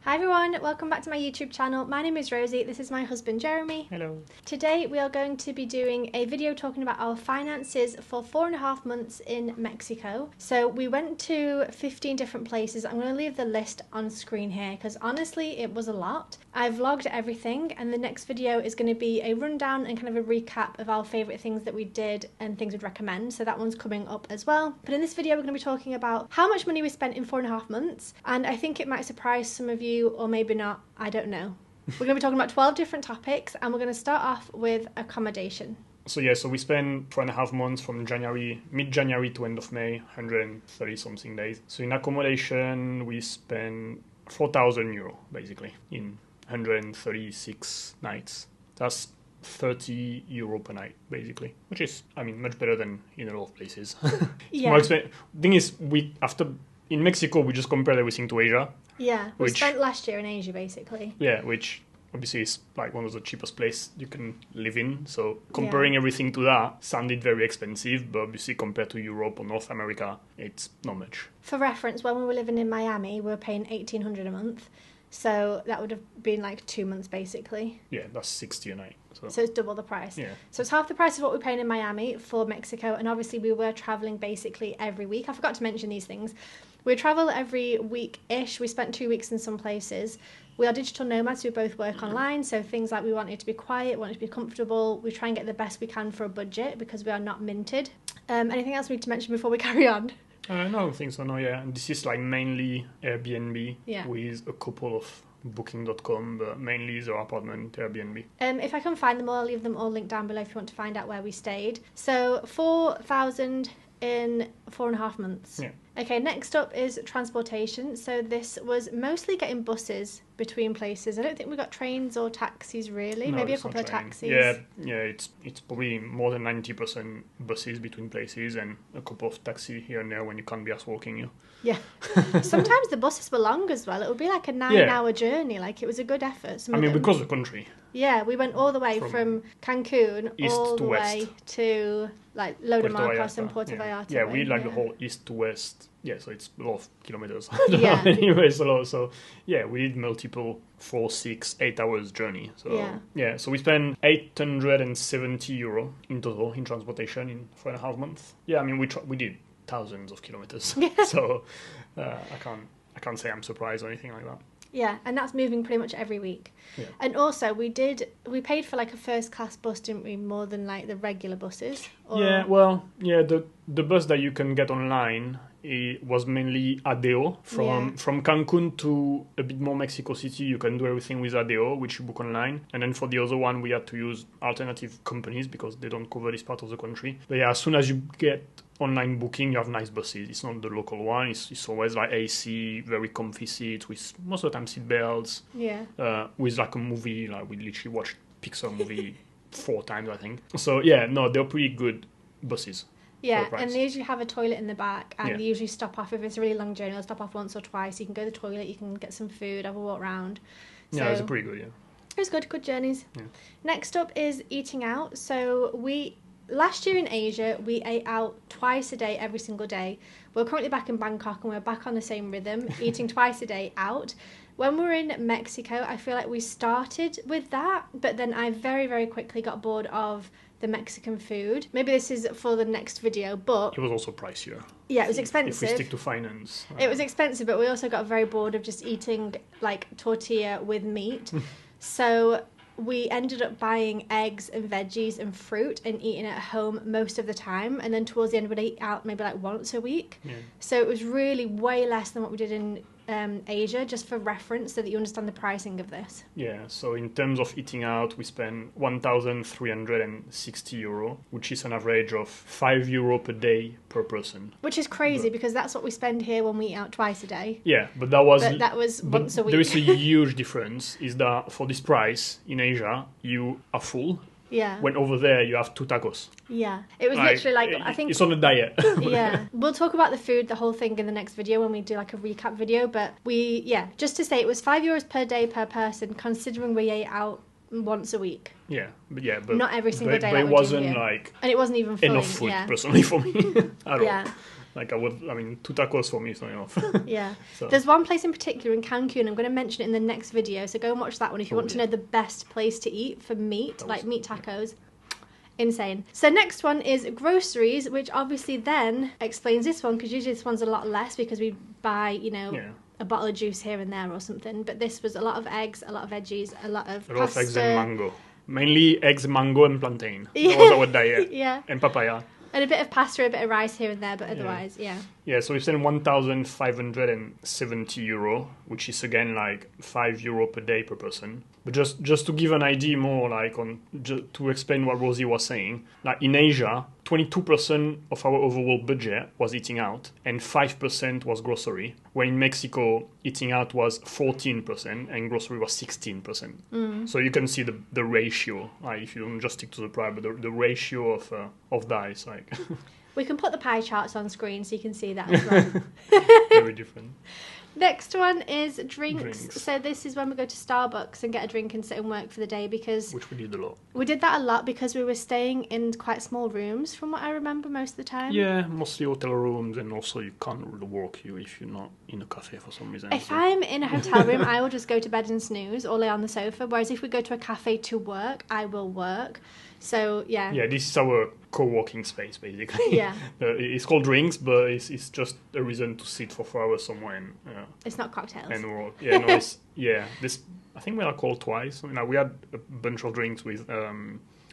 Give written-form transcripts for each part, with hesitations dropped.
Hi everyone, welcome back to my YouTube channel. My name is Rosie, this is my husband Jeremy. Hello. Today we are going to be doing a video talking about our finances for 4.5 months in Mexico. So we went to 15 different places. I'm going to leave the list on screen here because honestly it was a lot. I vlogged everything and the next video is going to be a rundown and kind of a recap of our favourite things that we did and things we'd recommend. So that one's coming up as well. But in this video we're going to be talking about how much money we spent in 4.5 months, and I think it might surprise some of you or maybe not, I don't know. We're going to be talking about 12 different topics and we're going to start off with accommodation. So we spent 4.5 months from mid-January to end of May, 130 something days. So in accommodation we spent 4,000 euro basically in 136 nights. That's 30 euro per night basically, which is, I mean, much better than in a lot of places. Yeah. More expensive. Thing is, in Mexico we just compared everything to Asia. Yeah, we spent last year in Asia basically. Yeah, which obviously is like one of the cheapest places you can live in. So comparing everything to that sounded very expensive, but obviously compared to Europe or North America, it's not much. For reference, when we were living in Miami, we were paying $1,800 a month. So that would have been like 2 months basically. Yeah, that's 60 a night. So it's double the price. Yeah. So it's half the price of what we're paying in Miami for Mexico. And obviously we were traveling basically every week. I forgot to mention these things. We travel every week-ish. We spent 2 weeks in some places. We are digital nomads, so we both work online. So things like we want it to be quiet, want it to be comfortable. We try and get the best we can for a budget because we are not minted. Anything else we need to mention before we carry on? No, I don't think so, no, yeah. And this is like mainly Airbnb with a couple of booking.com, but mainly the apartment Airbnb. If I can find them all, I'll leave them all linked down below if you want to find out where we stayed. So 4,000 in 4.5 months. Yeah. Okay, next up is transportation. So this was mostly getting buses between places. I don't think we got trains or taxis really. No, Maybe a it's not couple of train. taxis. Yeah, it's probably more than 90% buses between places and a couple of taxis here and there when you can't be asked walking you. Yeah. Sometimes the buses were long as well. It would be like a 9-hour journey. Like it was a good effort. Because the country. Yeah, we went all the way from Cancun all the way to like Lo de Marcos and Puerto Vallarta. Yeah, we like the whole east to west. Yeah, so it's a lot of kilometers. Yeah. Anyway, it's a lot. So yeah, we did multiple 4, 6, 8 hours journey. So yeah, so we spent 870 euro in total in transportation in 4.5 months. Yeah, I mean we did thousands of kilometers. So I can't say I'm surprised or anything like that. Yeah, and that's moving pretty much every week. Yeah. And also we paid for like a first class bus, didn't we, more than like the regular buses? Or... Yeah, well, yeah, the bus that you can get online, it was mainly ADEO. From Cancun to a bit more Mexico City, you can do everything with ADEO, which you book online. And then for the other one, we had to use alternative companies because they don't cover this part of the country. But yeah, as soon as you get online booking, you have nice buses. It's not the local one. It's always like AC, very comfy seats with most of the time seat belts. Yeah. With like a movie, like we literally watched Pixar movie 4 times, I think. So yeah, no, they're pretty good buses. Yeah, and they usually have a toilet in the back, and they usually stop off if it's a really long journey. They'll stop off once or twice. You can go to the toilet, you can get some food, have a walk around. So, yeah, it's pretty good. Yeah, it was good journeys. Yeah. Next up is eating out. So last year in Asia, we ate out twice a day, every single day. We're currently back in Bangkok and we're back on the same rhythm, eating twice a day out. When we were in Mexico, I feel like we started with that, but then I very, very quickly got bored of the Mexican food. Maybe this is for the next video, but... It was also pricier. Yeah, it was expensive. If we stick to finance. It was expensive, but we also got very bored of just eating like tortilla with meat. So we ended up buying eggs and veggies and fruit and eating at home most of the time. And then towards the end, we'd eat out maybe like once a week. Yeah. So it was really way less than what we did in Asia, just for reference so that you understand the pricing of this. Yeah, so in terms of eating out, we spent 1,360 euro, which is an average of 5 euro per day per person. Which is crazy because that's what we spend here when we eat out twice a day. Yeah, but that was once a week. There is a huge difference, is that for this price in Asia, you are full. Yeah. When over there you have 2 tacos. Yeah. It was literally like, I think... It's on a diet. Yeah. We'll talk about the food, the whole thing in the next video when we do like a recap video. But just to say it was €5 per day per person, considering we ate out once a week. Yeah, but not every single day. But it wasn't like... And it wasn't even full enough food, personally, for me. At all. Like, 2 tacos for me is not enough. Yeah. So. There's one place in particular in Cancun. I'm going to mention it in the next video. So go and watch that one if you want to know the best place to eat for meat, like meat tacos. Insane. So next one is groceries, which obviously then explains this one, because usually this one's a lot less because we buy, a bottle of juice here and there or something. But this was a lot of eggs, a lot of veggies, a lot of pasta. Of eggs and mango. Mainly eggs, mango, and plantain. That was our diet. Yeah. And papaya. And a bit of pasta, a bit of rice here and there, but otherwise, Yeah, so we spent 1,570 euro, which is again like €5 per day per person. But just to give an idea more, like to explain what Rosie was saying, like in Asia, 22% of our overall budget was eating out, and 5% was grocery. Where in Mexico, eating out was 14%, and grocery was 16%. So you can see the ratio. Like if you don't just stick to the price, but the ratio of that is like. We can put the pie charts on screen so you can see that as well. Very different. Next one is drinks. So this is when we go to Starbucks and get a drink and sit and work for the day, because... Which we did a lot. We did that a lot because we were staying in quite small rooms, from what I remember, most of the time. Yeah, mostly hotel rooms, and also you can't really work if you're not in a cafe for some reason. If I'm in a hotel room, I will just go to bed and snooze or lay on the sofa, whereas if we go to a cafe to work, I will work. So, yeah. Yeah, this is our co-working space, basically. Yeah. It's called drinks, but it's just a reason to sit for 4 hours somewhere. And, it's not cocktails. And work. Yeah, no, this, I think we are called twice. We had a bunch of drinks with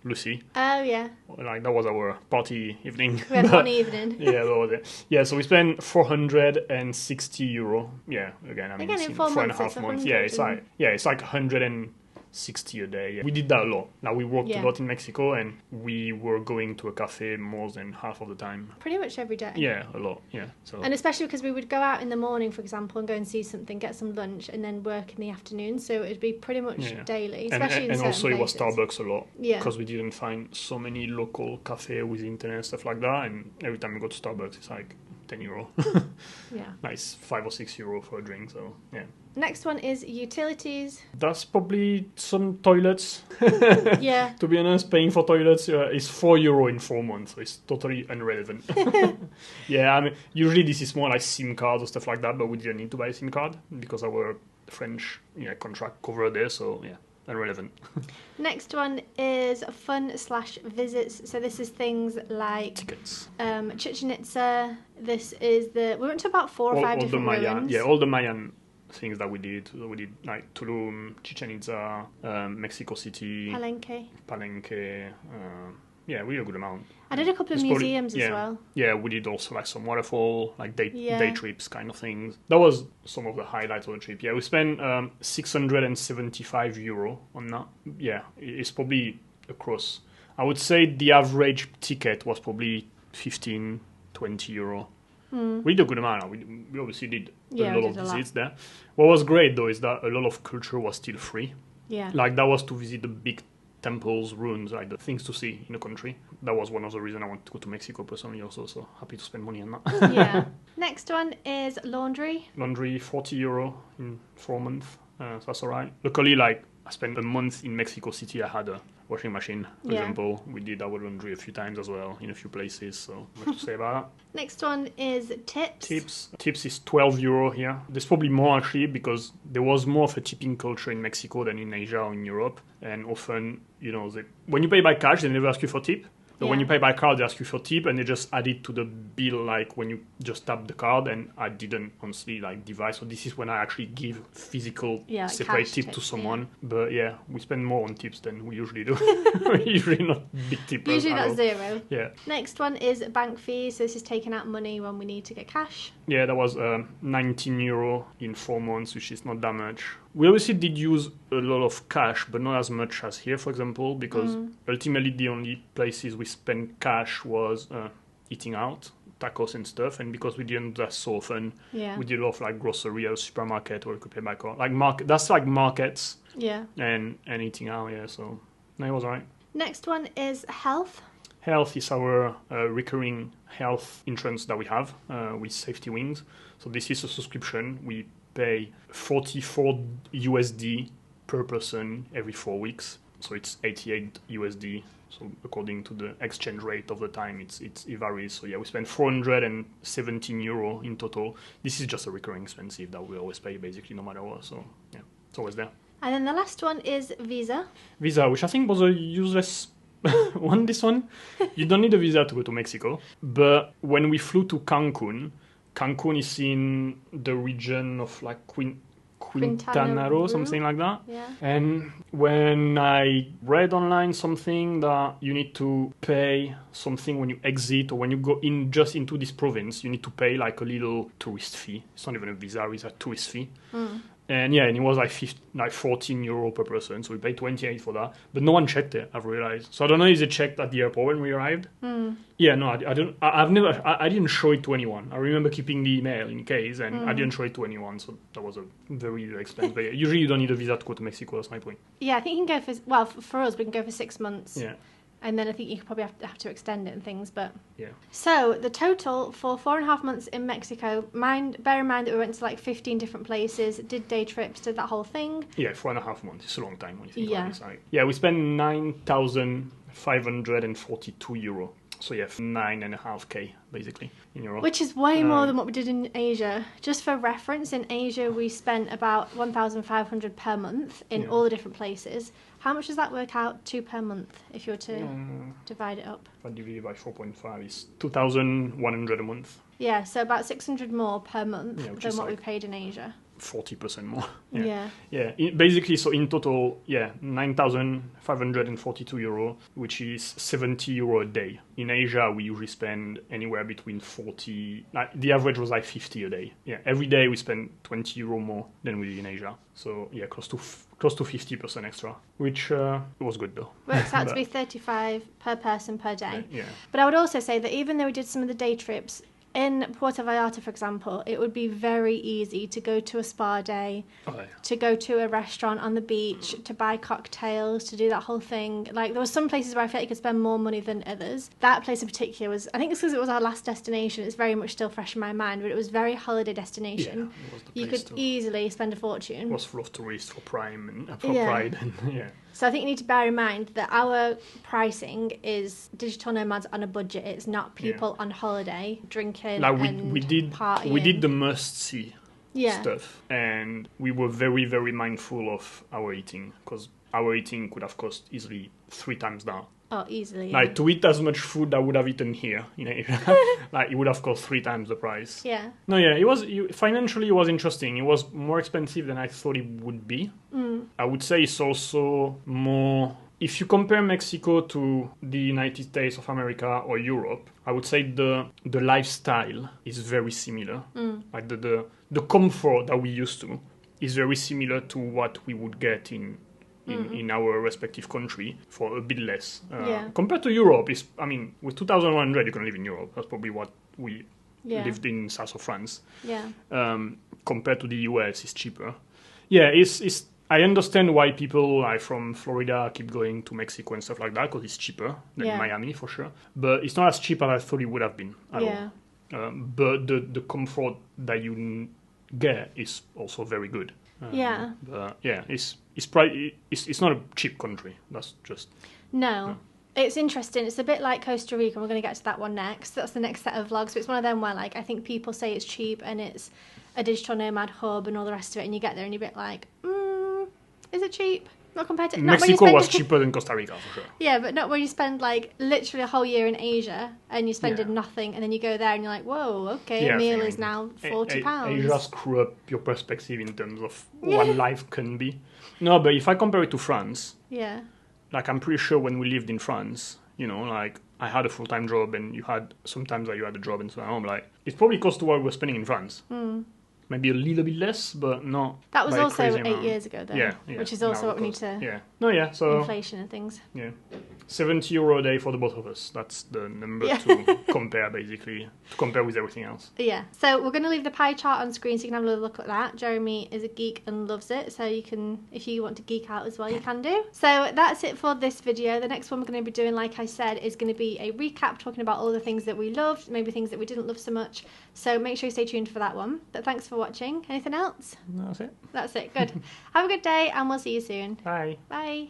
Lucy. Oh, yeah. Like, that was our party evening. We had one evening. Yeah, that was it. Yeah, so we spent 460 euro. Yeah, again, in 4 4.5 months. Yeah, it's like 160 a day. Yeah. We did that a lot. Now we worked a lot in Mexico, and we were going to a cafe more than half of the time. Pretty much every day. Yeah, a lot. Yeah. So. And especially because we would go out in the morning, for example, and go and see something, get some lunch, and then work in the afternoon. So it'd be pretty much daily, especially in certain also places. It was Starbucks a lot. Yeah. Because we didn't find so many local cafe with internet and stuff like that, and every time we go to Starbucks, it's like €10. Yeah. Nice, €5 or €6 for a drink. So yeah. Next one is utilities. That's probably some toilets. Yeah. To be honest, paying for toilets is €4 in 4 months, so it's totally irrelevant. Yeah, usually this is more like SIM cards or stuff like that, but we didn't need to buy a SIM card because our French contract covered there, so yeah. Irrelevant. Next one is fun/visits. So this is things like tickets. Chichen Itza. This is we went to about 4 or 5 different ruins. Yeah, all the Mayan things that we did. So we did like Tulum, Chichen Itza, Mexico City, Palenque. Yeah, really a good amount. I did a couple of museums as well. Yeah, we did also like some waterfall, like day trips kind of things. That was some of the highlights of the trip. Yeah, we spent €675 on that. Yeah, it's probably across. I would say the average ticket was probably €15-20. We did a good amount. We obviously did a lot of visits there. What was great though is that a lot of culture was still free. Yeah. Like that was to visit the big temples, ruins, like the things to see in the country. That was one of the reasons I wanted to go to Mexico personally also, so happy to spend money on that. Yeah. Next one is laundry. Laundry, €40 in 4 months, so that's alright. Luckily, like, I spent a month in Mexico City. I had a washing machine, for example. We did our laundry a few times as well, in a few places, so much to say about that. Next one is tips. Tips is €12 here. There's probably more actually, because there was more of a tipping culture in Mexico than in Asia or in Europe. And often, when you pay by cash, they never ask you for tip. But when you pay by card, they ask you for tip, and they just add it to the bill, like when you just tap the card. And I didn't honestly divide. So this is when I actually give physical separate tip to someone. Yeah. But yeah, we spend more on tips than we usually do. We're usually not big tippers. Usually that's zero. Yeah. Next one is bank fees. So this is taking out money when we need to get cash. Yeah, that was €19 in 4 months, which is not that much. We obviously did use a lot of cash, but not as much as here, for example, because ultimately the only places we spent cash was eating out, tacos and stuff, and because we didn't do that so often, we did a lot of grocery or supermarket where we could pay by card. That's like markets and eating out, so no, it was alright. Next one is health. Health is our recurring health insurance that we have with Safety Wings. So this is a subscription. We pay $44 per person every 4 weeks. so it's 88 USD. So according to the exchange rate of the time, it varies. So yeah, we spent 417 euro in total. This is just a recurring expensive that we always pay basically no matter what. So yeah, it's always there. And then the last one is visa. Visa, which I think was a useless one. This one, you don't need a visa to go to Mexico. But when we flew to Cancun is in the region of like Quintana Roo, something like that. Yeah. And when I read online something that you need to pay something when you exit or when you go in just into this province, you need to pay like a little tourist fee. It's not even a visa, it's a tourist fee. And yeah, and it was like 14 euro per person, so we paid 28 for that. But no one checked it, I've realized. So I don't know if they checked at the airport when we arrived. Yeah, no, I didn't show it to anyone. I remember keeping the email in case, and I didn't show it to anyone, so that was a very expensive. But yeah, usually you don't need a visa to go to Mexico, that's my point. Yeah, I think you can go for us, we can go for 6 months. Yeah. And then I think you could probably have to extend it and things, but... Yeah. So, the total for 4.5 months in Mexico, bear in mind that we went to like 15 different places, did day trips, did that whole thing. Yeah, 4.5 months. It's a long time when you think about it. Like, yeah, we spent 9,542 euro. So yeah, 9.5k basically in Europe. Which is way more than what we did in Asia. Just for reference, in Asia we spent about 1,500 per month in all the different places. How much does that work out to per month if you were to divide it up? If I divide it by 4.5, it's 2,100 a month. Yeah, so about 600 more per month than what like we paid in Asia. 40% more. Yeah. Basically, so in total, 9,542 euro, which is 70 euro a day. In Asia, we usually spend anywhere between 40. Like the average was like 50 a day. Yeah, every day we spend 20 euro more than we did in Asia. So yeah, close to 50% extra, which was good though. Works out to be 35 per person per day. Yeah. But I would also say that even though we did some of the day trips, in Puerto Vallarta, for example, it would be very easy to go to a spa day, to go to a restaurant on the beach, to buy cocktails, to do that whole thing. Like, there were some places where I felt you could spend more money than others. That place in particular was, I think it's because it was our last destination, it's very much still fresh in my mind, but it was very holiday destination. Yeah, it was the you place could easily spend a fortune. It was full of tourists for Prime and for Pride. And, yeah. So I think you need to bear in mind that our pricing is digital nomads on a budget. It's not people on holiday drinking like partying. We did the must-see stuff, and we were very, very mindful of our eating, because our eating could have cost easily 3 times that. Oh, easily. Like, to eat as much food I would have eaten here in Asia, like, it would have cost 3 times the price. Yeah. No, yeah, financially it was interesting. It was more expensive than I thought it would be. I would say it's also more... If you compare Mexico to the United States of America or Europe, I would say the lifestyle is very similar. Like, the comfort that we used to is very similar to what we would get in our respective country for a bit less. Compared to Europe, with 2,100 you can live in Europe. That's probably what we lived in south of France. Yeah. Compared to the US, it's cheaper. Yeah, it's. I understand why people like from Florida keep going to Mexico and stuff like that, because it's cheaper than Miami for sure. But it's not as cheap as I thought it would have been at all. But the comfort that you get is also very good. But yeah, it's not a cheap country. That's just... No. It's interesting. It's a bit like Costa Rica. We're going to get to that one next. That's the next set of vlogs. But it's one of them where, like, I think people say it's cheap and it's a digital nomad hub and all the rest of it, and you get there and you're a bit like, is it cheap? Not compared to... Mexico was cheaper than Costa Rica, for sure. Yeah, but not when you spend, like, literally a whole year in Asia and you spending nothing, and then you go there and you're like, whoa, okay, a meal is now £40. Asia screw up your perspective in terms of what life can be. No, but if I compare it to France... Yeah. Like, I'm pretty sure when we lived in France, you know, like, I had a full-time job and you had a job and so on. I'm like, it's probably close to what we were spending in France. Maybe a little bit less, but not. That was like also crazy 8 amount. years ago, though. Yeah. Which is also what we need to. Yeah. No, yeah. So inflation and things. Yeah. 70 euro a day for the both of us. That's the number to compare, basically, to compare with everything else. Yeah. So we're going to leave the pie chart on screen so you can have a little look at that. Jeremy is a geek and loves it, so you can, if you want to geek out as well, you can do. So that's it for this video. The next one we're going to be doing, like I said, is going to be a recap talking about all the things that we loved, maybe things that we didn't love so much. So make sure you stay tuned for that one. But thanks for watching. Anything else? No, that's it. That's it. Good. Have a good day, and we'll see you soon. Bye. Bye.